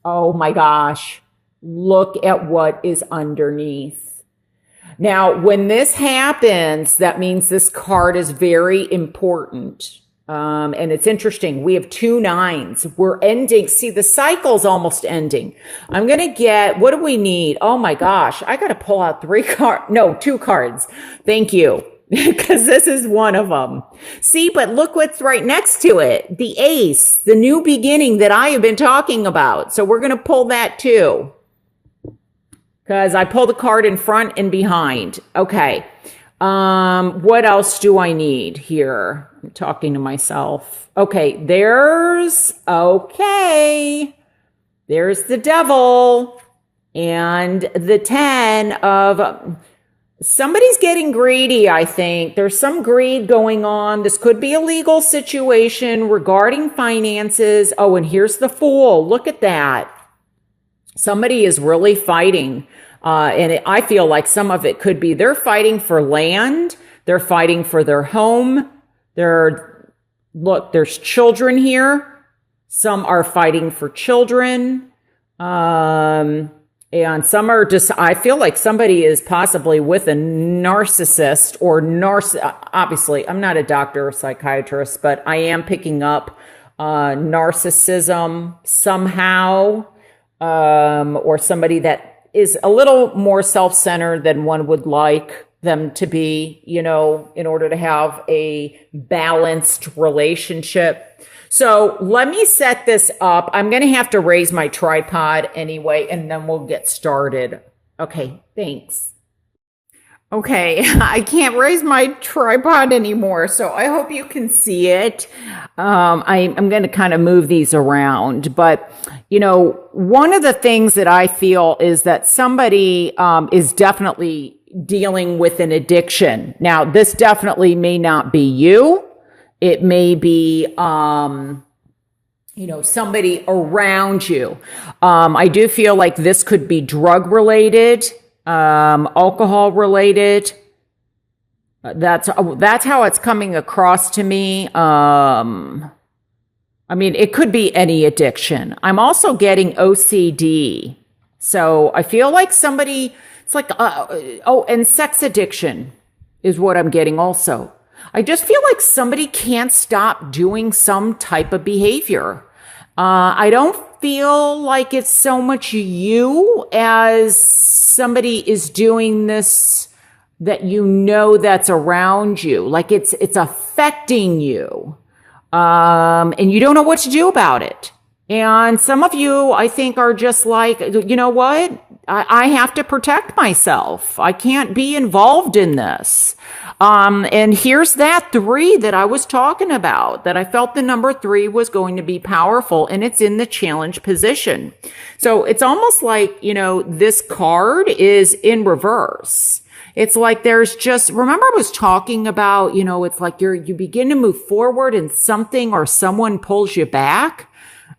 Oh my gosh. Look at what is underneath. Now, when this happens, that means this card is very important. And it's interesting. We have two nines. We're ending. See, the cycle's almost ending. I'm going to get, what do we need? Oh my gosh. I got to pull out two cards. Thank you. Because this is one of them. See, but look what's right next to it. The ace, the new beginning that I have been talking about. So we're going to pull that too. Because I pulled the card in front and behind. Okay. What else do I need here? I'm talking to myself. Okay. There's the devil and the 10 of somebody's getting greedy, I think. There's some greed going on. This could be a legal situation regarding finances. Oh, and here's the Fool. Look at that. Somebody is really fighting. I feel like some of it could be they're fighting for land. They're fighting for their home. There's children here. Some are fighting for children. And some are just, I feel like somebody is possibly with a narcissist obviously, I'm not a doctor or psychiatrist, but I am picking up narcissism somehow, or somebody that is a little more self-centered than one would like them to be, in order to have a balanced relationship. So let me set this up. I'm going to have to raise my tripod anyway, and then we'll get started. Okay, thanks. Okay, I can't raise my tripod anymore, so I hope you can see it. I'm going to kind of move these around, but one of the things that I feel is that somebody is definitely dealing with an addiction. Now, this definitely may not be you. It may be somebody around you. I do feel like this could be drug related. Alcohol related. That's how it's coming across to me. It could be any addiction. I'm also getting OCD. So I feel like somebody, it's like, and sex addiction is what I'm getting also. I just feel like somebody can't stop doing some type of behavior. I don't feel like it's so much you as somebody is doing this that that's around you. Like it's affecting you. And you don't know what to do about it. And some of you, I think, are just like, you know what? I have to protect myself. I can't be involved in this. And here's that 3 that I was talking about, that I felt the number 3 was going to be powerful, and it's in the challenge position. So it's almost like, this card is in reverse. It's like there's just, remember I was talking about, it's like you begin to move forward and something or someone pulls you back.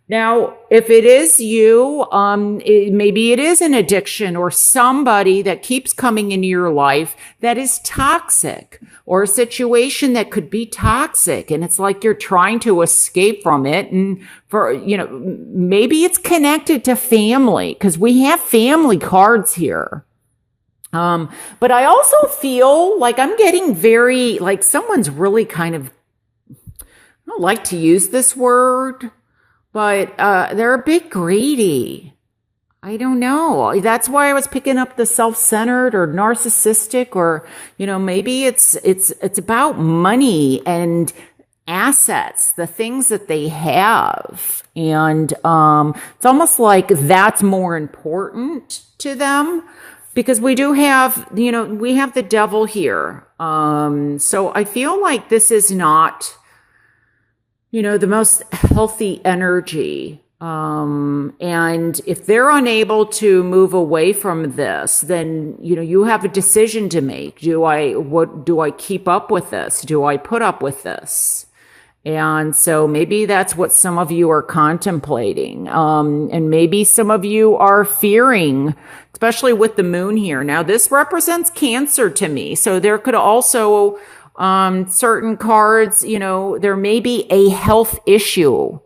Now, if it is you, maybe it is an addiction or somebody that keeps coming into your life that is toxic, or a situation that could be toxic. And it's like you're trying to escape from it. And maybe it's connected to family, because we have family cards here. But I also feel like I'm getting very, like someone's really kind of, I don't like to use this word, but they're a bit greedy. I don't know. That's why I was picking up the self-centered or narcissistic, or maybe it's about money and assets, the things that they have, and it's almost like that's more important to them, because we do have we have the devil here. So I feel like this is not the most healthy energy. And if they're unable to move away from this, then, you have a decision to make. Do I keep up with this? Do I put up with this? And so maybe that's what some of you are contemplating. And maybe some of you are fearing, especially with the moon here. Now, this represents Cancer to me. So there could also, certain cards, there may be a health issue,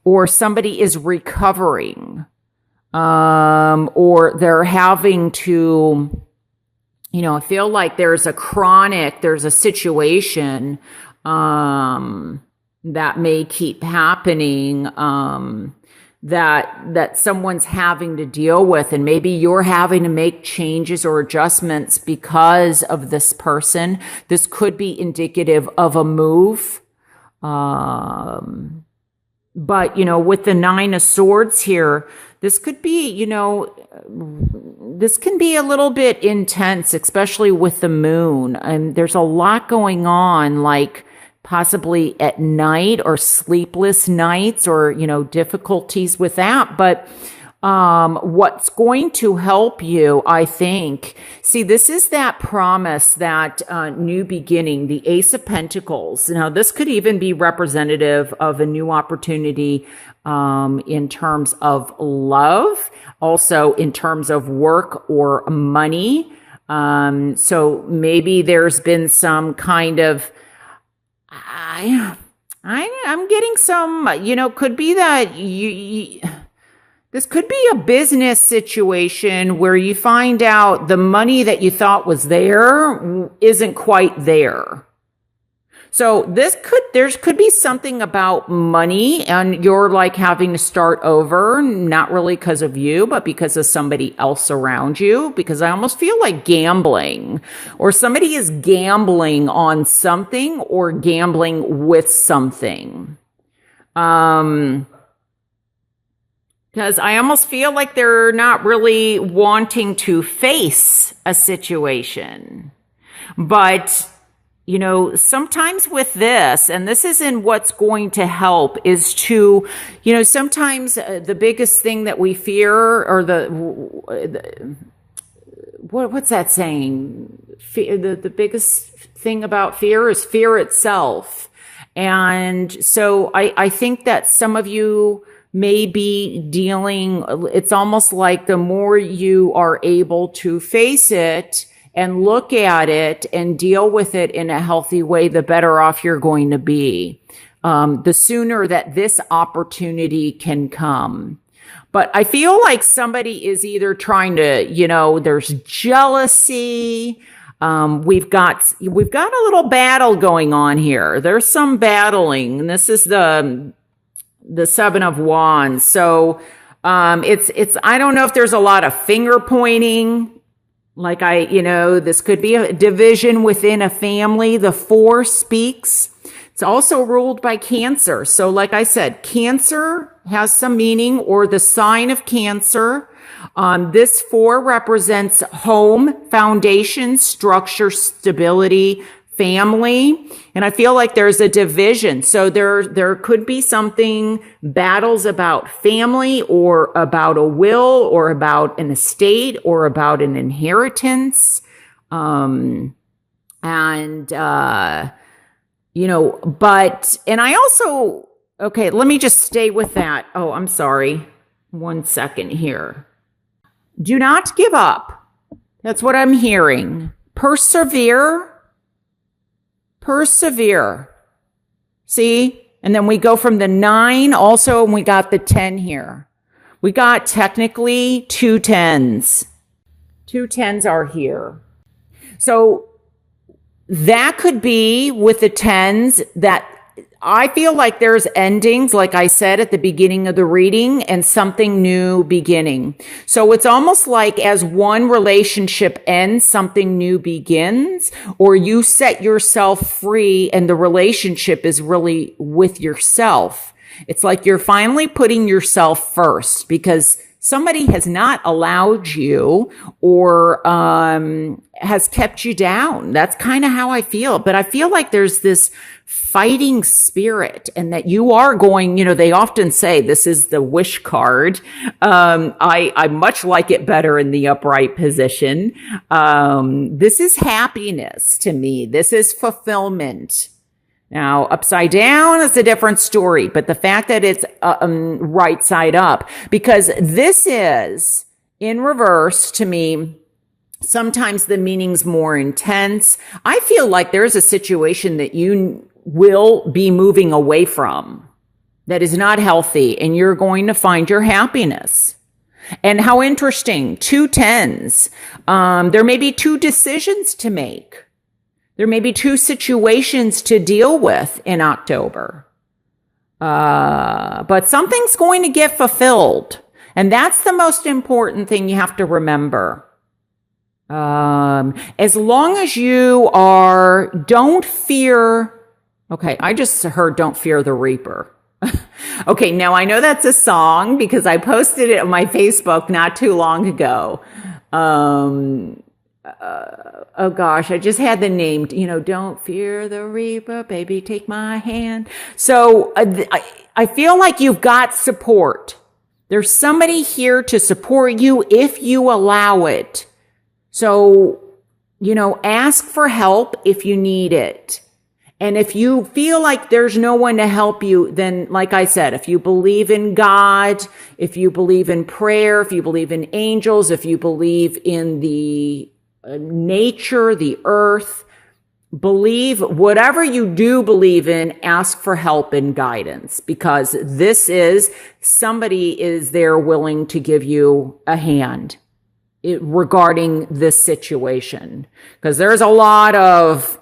or somebody is recovering. or they're having to, I feel like there's a situation, that may keep happening, that someone's having to deal with, and maybe you're having to make changes or adjustments because of this person. This could be indicative of a move. But, with the Nine of Swords here, this could be, this can be a little bit intense, especially with the moon. And there's a lot going on, like possibly at night or sleepless nights or, difficulties with that. But what's going to help you, I think, see, this is that promise, that new beginning, the Ace of Pentacles. Now, this could even be representative of a new opportunity in terms of love, also in terms of work or money. So maybe there's been some kind of, I'm getting some, could be that this could be a business situation where you find out the money that you thought was there isn't quite there. So there could be something about money, and you're like having to start over, not really because of you, but because of somebody else around you, because I almost feel like gambling, or somebody is gambling on something or gambling with something. Because I almost feel like they're not really wanting to face a situation. But, sometimes with this, and this isn't what's going to help, is to, sometimes the biggest thing that we fear, or what's that saying? The biggest thing about fear is fear itself. And so I think that some of you may be dealing, it's almost like the more you are able to face it and look at it and deal with it in a healthy way, the better off you're going to be. The sooner that this opportunity can come. But I feel like somebody is either trying to, there's jealousy. We've got a little battle going on here. There's some battling, and this is the Seven of Wands. So, I don't know if there's a lot of finger pointing. Like this could be a division within a family. The Four speaks. It's also ruled by Cancer. So like I said, Cancer has some meaning, or the sign of Cancer. This Four represents home, foundation, structure, stability, family. And I feel like there's a division. So there could be something, battles about family, or about a will, or about an estate, or about an inheritance. But, and I also, okay, let me just stay with that. Oh, I'm sorry. 1 second here. Do not give up. That's what I'm hearing. Persevere. See? And then we go from the 9 also, and we got the 10 here. We got technically 2 10s. 2 10s are here. So that could be with the 10s that I feel like there's endings, like I said at the beginning of the reading, and something new beginning. So it's almost like as one relationship ends, something new begins, or you set yourself free and the relationship is really with yourself. It's like you're finally putting yourself first because somebody has not allowed you or has kept you down. That's kind of how I feel. But I feel like there's this fighting spirit, and that you are going, they often say this is the wish card. I much like it better in the upright position. This is happiness to me. This is fulfillment. Now, upside down is a different story, but the fact that it's right side up, because this is in reverse to me. Sometimes the meaning's more intense. I feel like there's a situation that you will be moving away from that is not healthy, and you're going to find your happiness. And how interesting, 2 10s. There may be 2 decisions to make. There may be 2 situations to deal with in October. But something's going to get fulfilled. And that's the most important thing you have to remember. As long as you don't fear. Okay, I just heard don't fear the reaper. Okay, now I know that's a song because I posted it on my Facebook not too long ago. Oh gosh, I just had the name, don't fear the reaper, baby, take my hand. So I feel like you've got support. There's somebody here to support you if you allow it. So, ask for help if you need it. And if you feel like there's no one to help you, then like I said, if you believe in God, if you believe in prayer, if you believe in angels, if you believe in the nature, the earth, believe whatever you do believe in, ask for help and guidance, because somebody is there willing to give you a hand regarding this situation. Because there's a lot of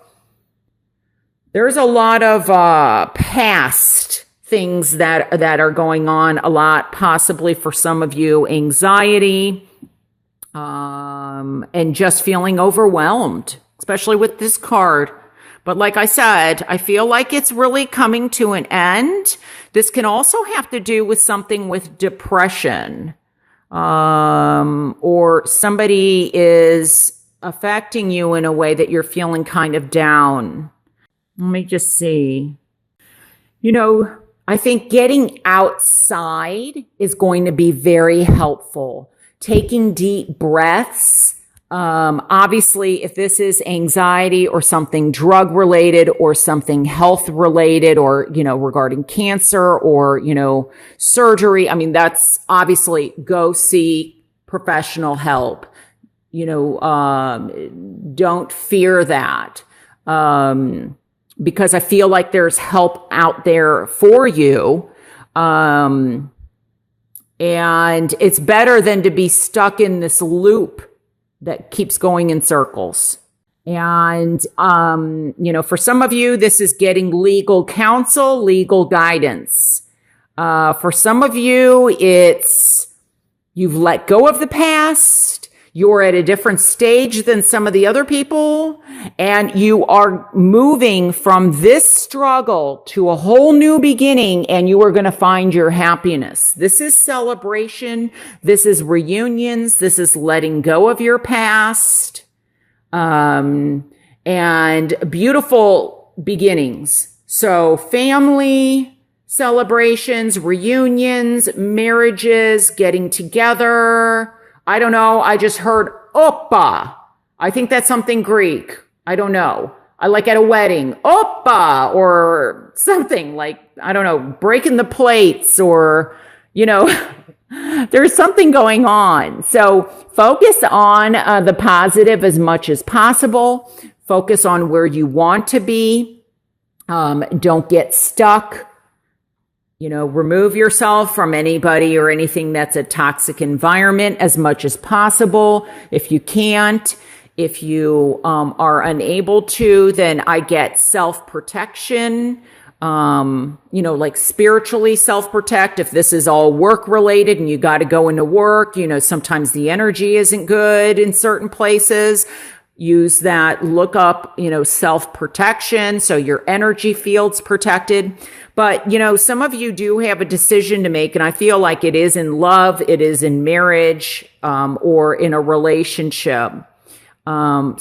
past things that are going on, a lot, possibly for some of you, anxiety, and just feeling overwhelmed, especially with this card. But like I said, I feel like it's really coming to an end. This can also have to do with something with depression, or somebody is affecting you in a way that you're feeling kind of down. Let me just see. I think getting outside is going to be very helpful. Taking deep breaths. Obviously, if this is anxiety or something drug related or something health related or, regarding cancer or, surgery, that's obviously go see professional help. Don't fear that. Because I feel like there's help out there for you. And it's better than to be stuck in this loop that keeps going in circles. And, for some of you, this is getting legal counsel, legal guidance. For some of you, it's you've let go of the past. You're at a different stage than some of the other people, and you are moving from this struggle to a whole new beginning, and you are going to find your happiness. This is celebration. This is reunions. This is letting go of your past, and beautiful beginnings. So family celebrations, reunions, marriages, getting together. I don't know. I just heard oppa. I think that's something Greek. I don't know. I like at a wedding, oppa, or something like, I don't know, breaking the plates or, there's something going on. So focus on the positive as much as possible. Focus on where you want to be. Don't get stuck. Remove yourself from anybody or anything that's a toxic environment as much as possible. If you can't, if you are unable to, then I get self-protection, like spiritually self-protect. If this is all work related and you got to go into work, sometimes the energy isn't good in certain places. Use that, look up, self-protection so your energy field's protected. But, some of you do have a decision to make, and I feel like it is in love, it is in marriage, or in a relationship. You're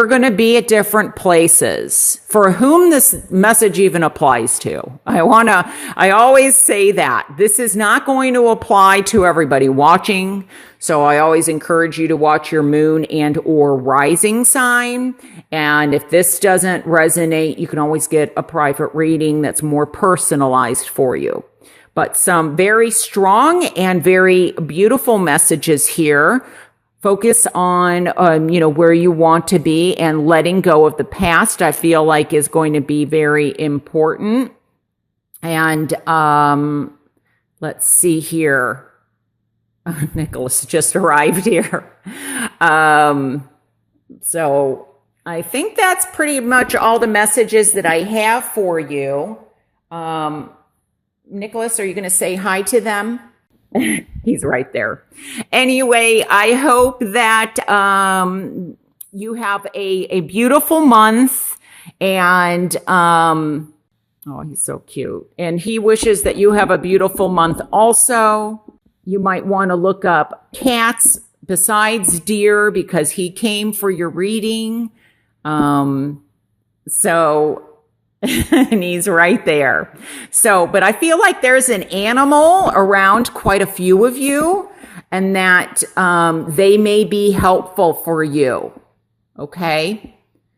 going to be at different places for whom this message even applies to. I always say that this is not going to apply to everybody watching. So I always encourage you to watch your moon and or rising sign. And if this doesn't resonate, you can always get a private reading that's more personalized for you. But some very strong and very beautiful messages here. Focus on, where you want to be, and letting go of the past, I feel like, is going to be very important. And Let's see here. Nicholas just arrived here. So I think that's pretty much all the messages that I have for you. Nicholas, are you going to say hi to them? He's right there. Anyway, I hope that you have a beautiful month, and oh, he's so cute. And he wishes that you have a beautiful month also. You might want to look up cats besides deer because he came for your reading. And he's right there. So, but I feel like there's an animal around quite a few of you, and that they may be helpful for you. Okay?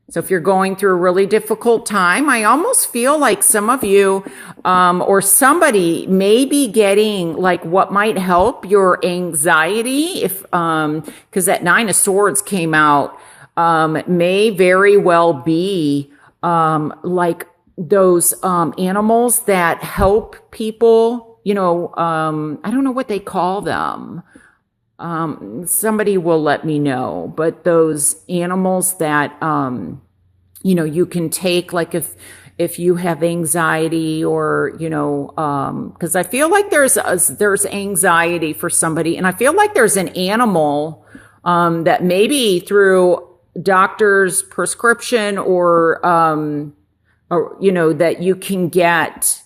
So if you're going through a really difficult time, I almost feel like some of you or somebody may be getting like what might help your anxiety, if because that Nine of Swords came out, may very well be like those animals that help people, I don't know what they call them. Somebody will let me know, but those animals that, you can take, like if you have anxiety or, cause I feel like there's anxiety for somebody, and I feel like there's an animal, that maybe through doctor's prescription or that you can get,